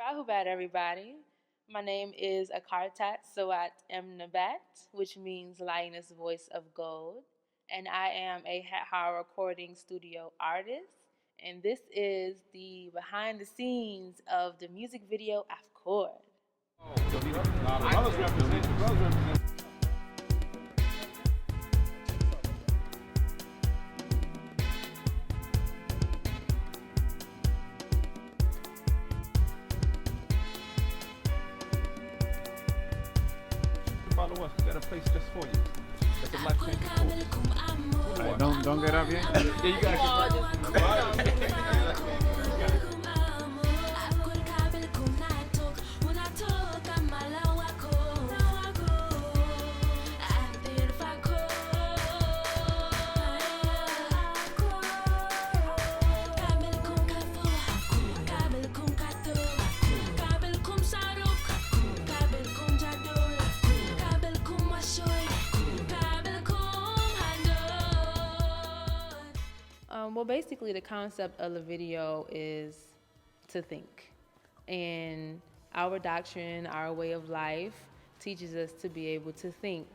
Rahubat, everybody. My name is Aakartat Sawat M. Nabat, which means lioness voice of gold. And I am a Hat-Har recording studio artist. And this is the behind the scenes of the music video Afkur. Brothers represent. Follow us. We got a place just for you. It's a life-changing course. Right, don't get up yet. Yeah, you gotta get Well, basically, the concept of the video is to think. And our doctrine, our way of life, teaches us to be able to think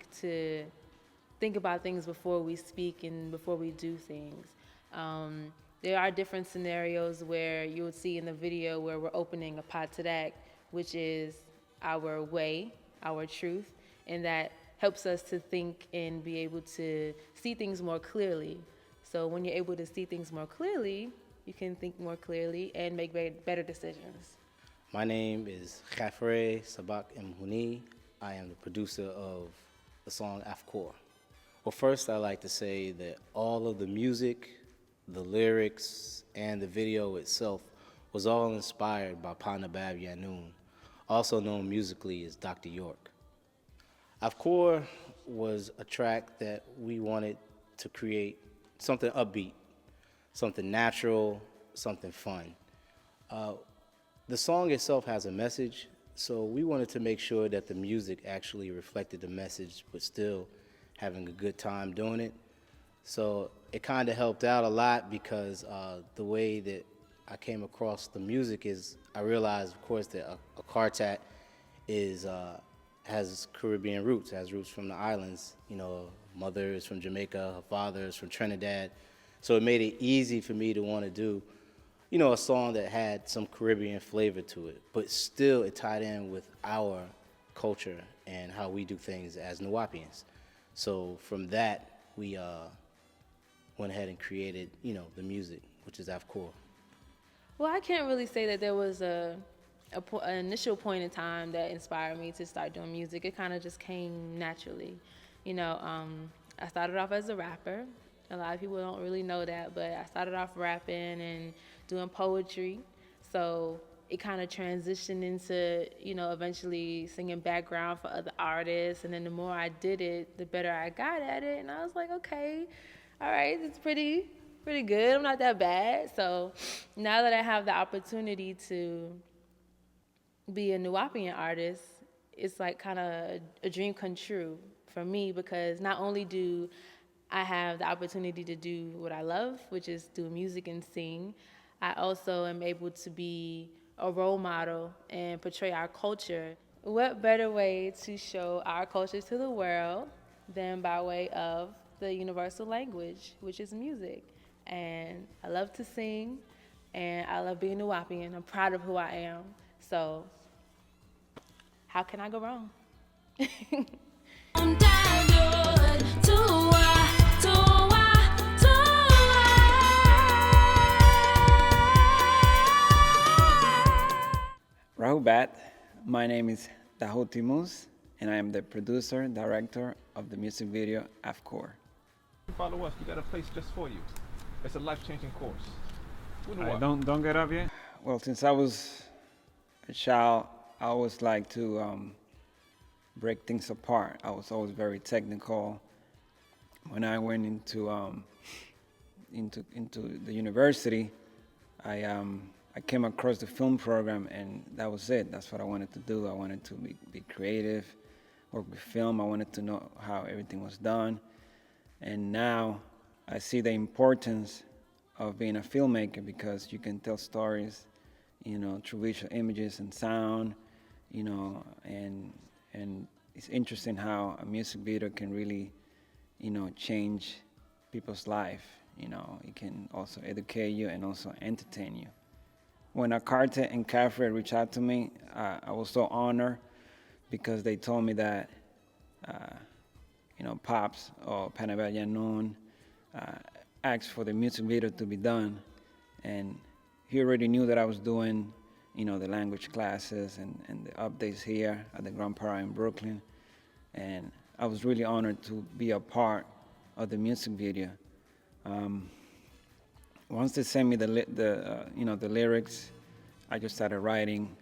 about things before we speak and before we do things. There are different scenarios where you would see in the video where we're opening a patadak, which is our way, our truth, and that helps us to think and be able to see things more clearly. So when you're able to see things more clearly, you can think more clearly and make better decisions. My name is Khaf Rayay Sabak Mhuni. I am the producer of the song Afkur. Well, first I'd like to say that all of the music, the lyrics, and the video itself was all inspired by Panabab Yanun, also known musically as Dr. York. Afkur was a track that we wanted to create something upbeat, something natural, something fun. The song itself has a message, so we wanted to make sure that the music actually reflected the message, but still having a good time doing it. So it kind of helped out a lot because the way that I came across the music is I realized, of course, that Aakartat has Caribbean roots, has roots from the islands. You know, mother is from Jamaica, her father is from Trinidad. So it made it easy for me to want to do, you know, a song that had some Caribbean flavor to it, but still it tied in with our culture and how we do things as wu-nuwaupians. So from that, we went ahead and created, you know, the music, which is Afkur. Well, I can't really say that there was an initial point in time that inspired me to start doing music. It kind of just came naturally. You know, I started off as a rapper. A lot of people don't really know that, but I started off rapping and doing poetry. So it kind of transitioned into, you know, eventually singing background for other artists. And then the more I did it, the better I got at it. And I was like, okay, all right, it's pretty good. I'm not that bad. So now that I have the opportunity to be a wu-nuwaupian artist, it's like kind of a dream come true for me, because not only do I have the opportunity to do what I love, which is do music and sing, I also am able to be a role model and portray our culture. What better way to show our culture to the world than by way of the universal language, which is music. And I love to sing, and I love being a wu-nuwaupian. I'm proud of who I am. So how can I go wrong? Rahubat, my name is Dzahuti Mus, and I am the producer, director of the music video Afkur. Follow us. We got a place just for you. It's a life-changing course. Right, don't get up yet. Well, since I was a child, I always liked to break things apart. I was always very technical. When I went into the university, I came across the film program, and that was it. That's what I wanted to do. I wanted to be creative, work with film. I wanted to know how everything was done. And now I see the importance of being a filmmaker, because you can tell stories through visual images and sound, and it's interesting how a music video can really, change people's life. It can also educate you and also entertain you. When Aakartat and Khaf Rayay reached out to me, I was so honored because they told me that, Pops or Panabel Yanun asked for the music video to be done, and he already knew that I was doing, the language classes and the updates here at the Grand Para in Brooklyn, and I was really honored to be a part of the music video. Once they sent me the lyrics, I just started writing.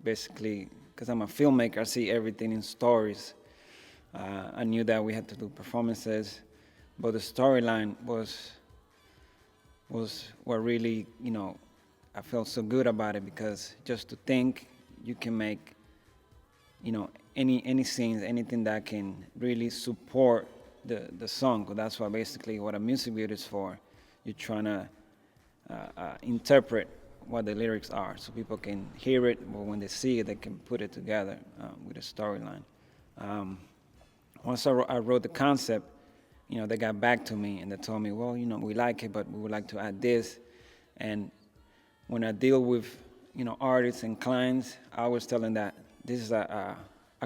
Basically, because I'm a filmmaker, I see everything in stories. I knew that we had to do performances, but the storyline was what really, I felt so good about it, because just to think you can make, any scenes, anything that can really support the song. 'Cause that's basically what a music video is for. You're trying to interpret what the lyrics are, so people can hear it, but when they see it, they can put it together with a storyline. Once I wrote the concept, they got back to me and they told me, well, we like it, but we would like to add this. And when I deal with, artists and clients, I always tell them that this is a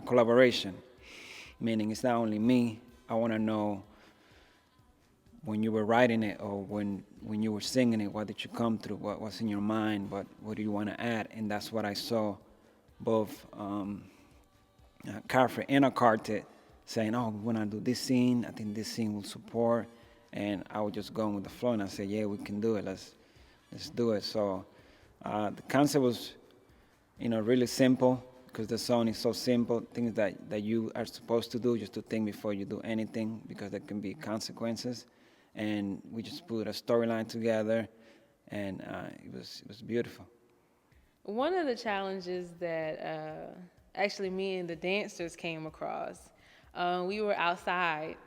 collaboration, meaning it's not only me. I want to know when you were writing it or when you were singing it, what did you come through? What's in your mind? What do you want to add? And that's what I saw both Khaf Rayay and Aakartat saying, oh, we want to do this scene. I think this scene will support. And I was just going with the flow, and I said, yeah, we can do it. Let's do it. So the concept was, really simple, because the song is so simple, things that you are supposed to do, just to think before you do anything, because there can be consequences. And we just put a storyline together, and it was beautiful. One of the challenges that actually me and the dancers came across, we were outside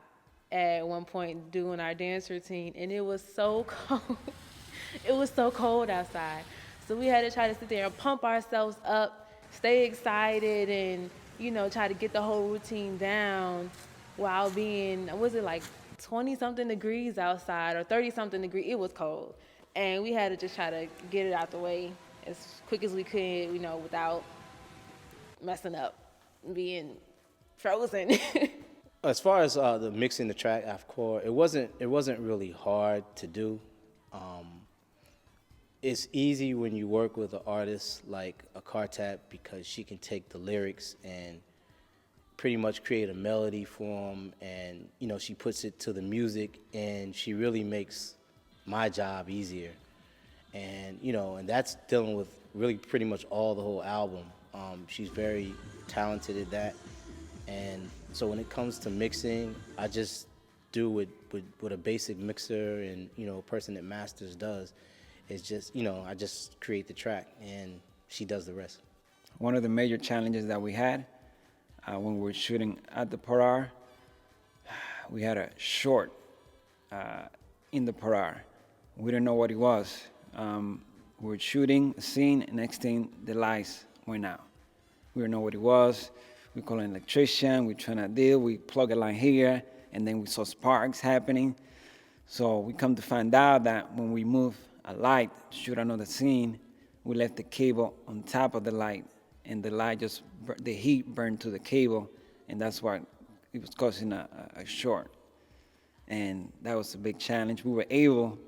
at one point doing our dance routine, and it was so cold. It was so cold outside. So we had to try to sit there and pump ourselves up, stay excited, and, try to get the whole routine down while being, was it like 20-something degrees outside or 30-something degrees? It was cold. And we had to just try to get it out the way as quick as we could, without messing up, being frozen. As far as the mixing the track Afkur, it wasn't really hard to do. It's easy when you work with an artist like Aakartat, because she can take the lyrics and pretty much create a melody for them, and she puts it to the music, and she really makes my job easier. And and that's dealing with really pretty much the whole album. She's very talented at that, and so when it comes to mixing, I just do what a basic mixer and a person that masters does. It's just I just create the track and she does the rest. One of the major challenges that we had when we were shooting at the Parar, we had a short in the Parar. We didn't know what it was. We were shooting a scene, and next thing the lights went out. We didn't know what it was. We called an electrician. We trying to deal. We plug a line here, and then we saw sparks happening. So we come to find out that when we move a light to shoot another scene, we left the cable on top of the light, and the light the heat burned to the cable, and that's why it was causing a short. And that was a big challenge. We were able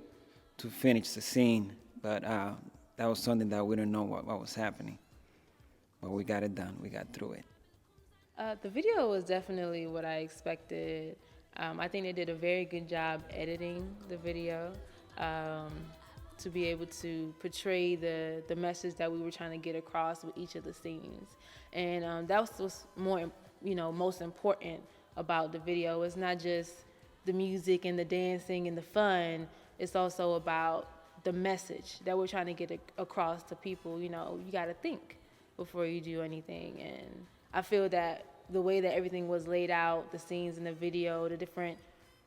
to finish the scene, but that was something that we didn't know what was happening. But we got it done. We got through it. The video was definitely what I expected. I think they did a very good job editing the video to be able to portray the message that we were trying to get across with each of the scenes. And that was what's more, most important about the video. It's not just the music and the dancing and the fun. It's also about the message that we're trying to get across to people. You got to think before you do anything. And I feel that the way that everything was laid out, the scenes in the video, the different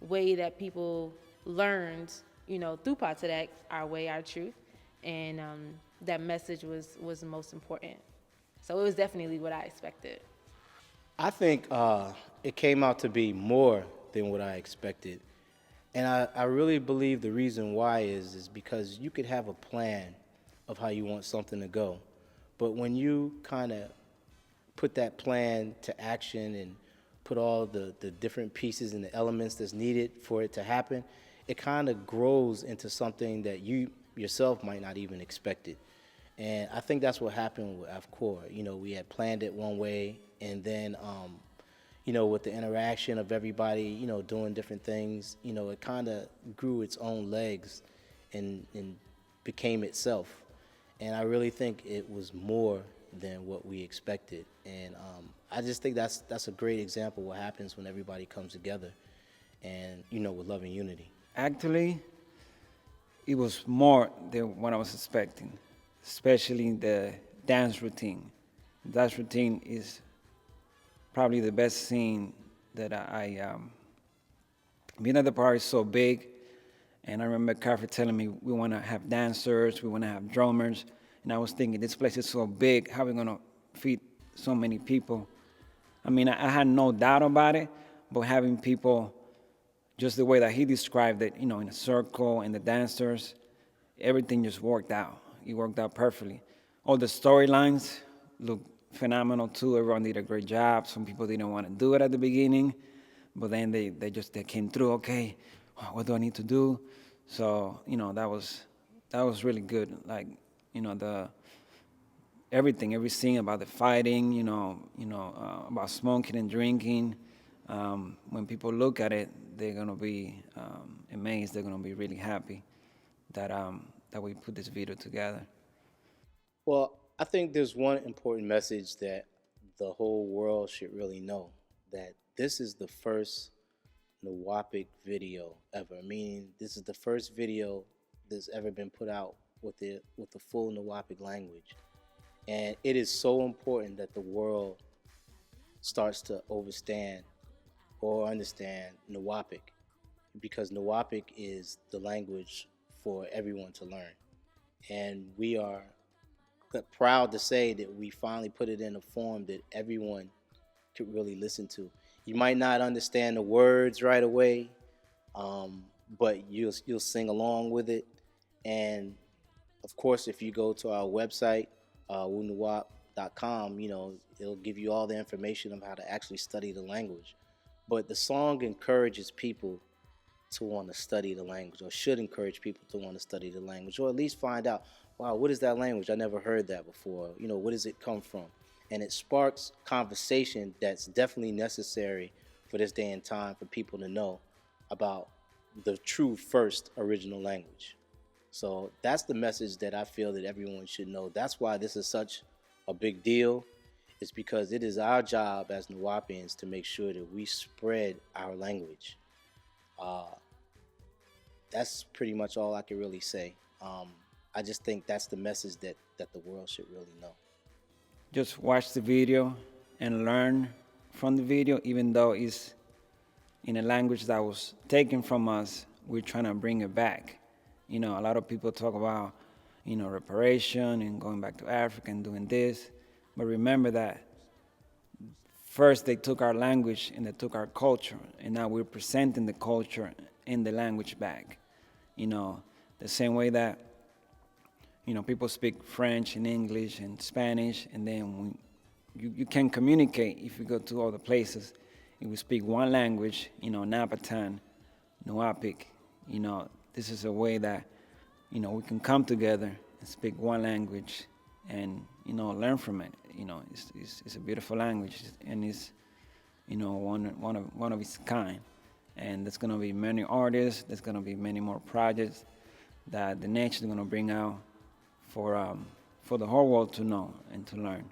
way that people learned, through Patadak, our way, our truth, and that message was the most important. So it was definitely what I expected. I think it came out to be more than what I expected. And I really believe the reason why is because you could have a plan of how you want something to go. But when you kind of put that plan to action and put all the different pieces and the elements that's needed for it to happen, it kind of grows into something that you yourself might not even expect it. And I think that's what happened with Afkur. You know, we had planned it one way, and then, you know, with the interaction of everybody, you know, doing different things, you know, it kind of grew its own legs and became itself. And I really think it was more than what we expected. And I just think that's a great example of what happens when everybody comes together and, you know, with love and unity. Actually, it was more than what I was expecting, especially the dance routine. Dance routine is probably the best scene that being at the party is so big, and I remember Khaf telling me we want to have dancers, we want to have drummers, and I was thinking this place is so big, how are we going to feed so many people? I mean, I had no doubt about it, but having people just the way that he described it, you know, in a circle and the dancers, everything just worked out. It worked out perfectly. All the storylines looked phenomenal too. Everyone did a great job. Some people didn't want to do it at the beginning, but then they came through. Okay, what do I need to do? So you know that was really good. Like you know every scene about the fighting. You know about smoking and drinking. When people look at it, they're gonna be amazed. They're gonna be really happy that we put this video together. Well, I think there's one important message that the whole world should really know, that this is the first wu-nuwaup video ever. Meaning, this is the first video that's ever been put out with the full wu-nuwaup language, and it is so important that the world starts to understand wu-nuwaup, because wu-nuwaup is the language for everyone to learn, and we are proud to say that we finally put it in a form that everyone could really listen to. You might not understand the words right away, but you'll sing along with it. And of course, if you go to our website, wu-nuwaup.com, you know, it'll give you all the information of how to actually study the language. But the song encourages people to want to study the language, or should encourage people to want to study the language, or at least find out, wow, what is that language? I never heard that before. You know, where does it come from? And it sparks conversation that's definitely necessary for this day and time for people to know about the true first original language. So that's the message that I feel that everyone should know. That's why this is such a big deal. It's because it is our job as Nuwaupians to make sure that we spread our language. That's pretty much all I can really say. I just think that's the message that the world should really know. Just watch the video and learn from the video, even though it's in a language that was taken from us, we're trying to bring it back. You know, a lot of people talk about, you know, reparation and going back to Africa and doing this, but remember that first they took our language and they took our culture, and now we're presenting the culture and the language back. You know, the same way that, you know, people speak French and English and Spanish, and then you can communicate if you go to other places. If we speak one language, you know, Napatan, Nuwaup, you know, this is a way that, you know, we can come together and speak one language and, you know, learn from it. You know, it's a beautiful language, and it's, you know, one of its kind. And there's gonna be many artists, there's gonna be many more projects that the nation is gonna bring out for the whole world to know and to learn.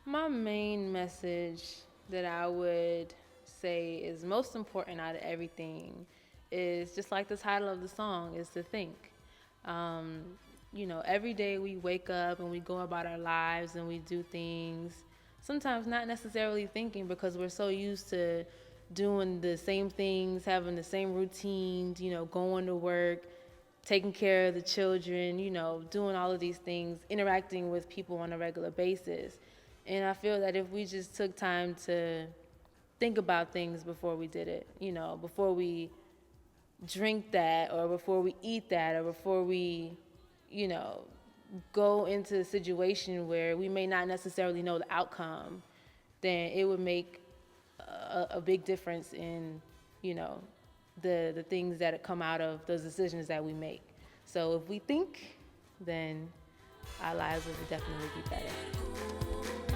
My main message that I would say is most important out of everything is just like the title of the song, is to think. You know, every day we wake up and we go about our lives and we do things, sometimes not necessarily thinking, because we're so used to doing the same things, having the same routines, you know, going to work, taking care of the children, you know, doing all of these things, interacting with people on a regular basis. And I feel that if we just took time to think about things before we did it, you know, before we drink that or before we eat that or before we, you know, go into a situation where we may not necessarily know the outcome, then it would make a big difference in, you know, the things that come out of those decisions that we make. So if we think, then our lives will definitely be better.